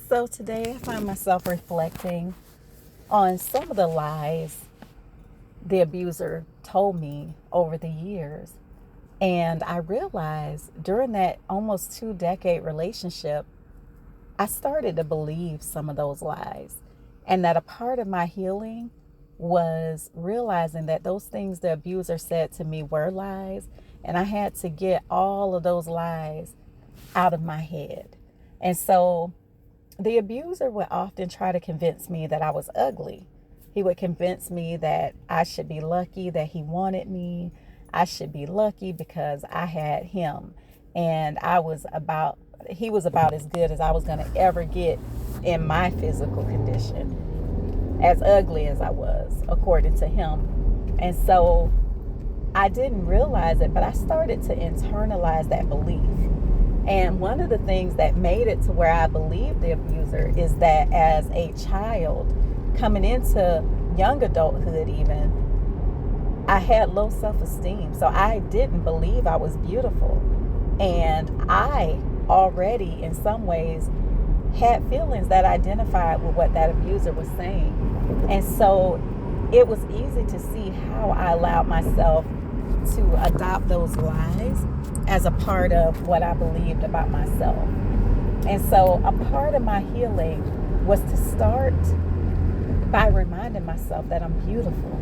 So today I find myself reflecting on some of the lies the abuser told me over the years. And I realized during that almost 2 decade relationship, I started to believe some of those lies. And that a part of my healing was realizing that those things the abuser said to me were lies. And I had to get all of those lies out of my head. And so the abuser would often try to convince me that I was ugly. He would convince me that I should be lucky that he wanted me. I should be lucky because I had him. And he was about as good as I was going to ever get in my physical condition, as ugly as I was, according to him. And so I didn't realize it, but I started to internalize that belief. And one of the things that made it to where I believed the abuser is that as a child, coming into young adulthood even, I had low self-esteem. So I didn't believe I was beautiful. And I already, in some ways, had feelings that identified with what that abuser was saying. And so it was easy to see how I allowed myself to adopt those lies as a part of what I believed about myself. And so a part of my healing was to start by reminding myself that I'm beautiful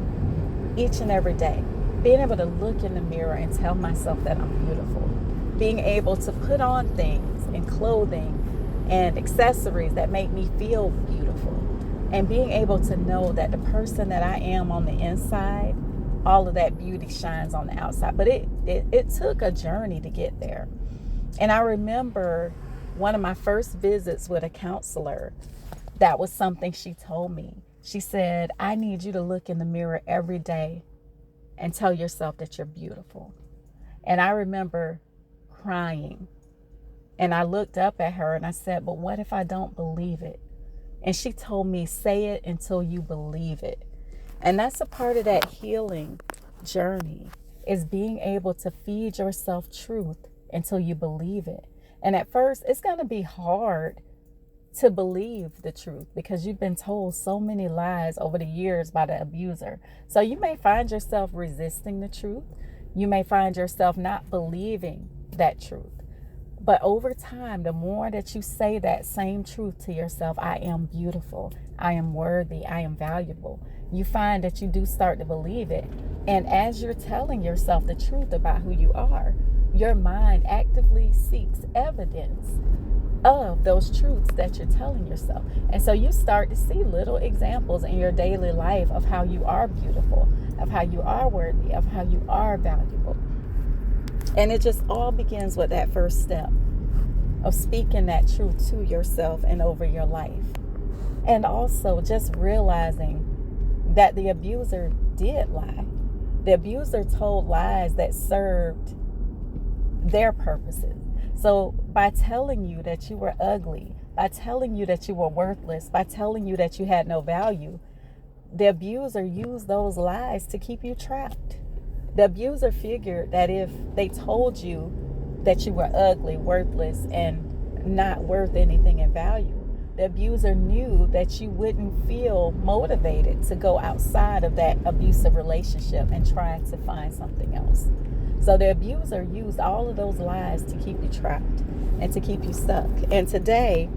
each and every day. Being able to look in the mirror and tell myself that I'm beautiful. Being able to put on things and clothing and accessories that make me feel beautiful. And being able to know that the person that I am on the inside, all of that beauty shines on the outside. But it took a journey to get there. And I remember one of my first visits with a counselor, that was something she told me. She said, I need you to look in the mirror every day and tell yourself that you're beautiful. And I remember crying. And I looked up at her and I said, but what if I don't believe it? And she told me, say it until you believe it. And that's a part of that healing journey, is being able to feed yourself truth until you believe it. And at first, it's going to be hard to believe the truth because you've been told so many lies over the years by the abuser. So you may find yourself resisting the truth. You may find yourself not believing that truth. But over time, the more that you say that same truth to yourself, I am beautiful, I am worthy, I am valuable, you find that you do start to believe it. And as you're telling yourself the truth about who you are, your mind actively seeks evidence of those truths that you're telling yourself. And so you start to see little examples in your daily life of how you are beautiful, of how you are worthy, of how you are valuable. And it just all begins with that first step of speaking that truth to yourself and over your life. And also just realizing that the abuser did lie. The abuser told lies that served their purposes. So by telling you that you were ugly, by telling you that you were worthless, by telling you that you had no value, the abuser used those lies to keep you trapped. The abuser figured that if they told you that you were ugly, worthless, and not worth anything in value, the abuser knew that you wouldn't feel motivated to go outside of that abusive relationship and try to find something else. So the abuser used all of those lies to keep you trapped and to keep you stuck. And today,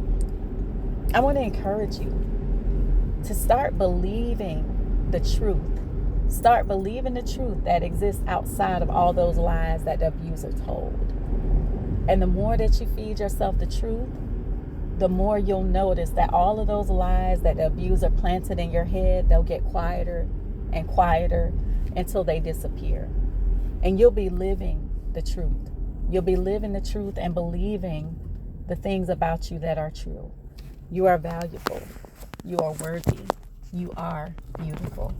I want to encourage you to start believing the truth. Start believing the truth that exists outside of all those lies that the abuser told. And the more that you feed yourself the truth, the more you'll notice that all of those lies that the abuser planted in your head, they'll get quieter and quieter until they disappear. And you'll be living the truth. You'll be living the truth and believing the things about you that are true. You are valuable. You are worthy. You are beautiful.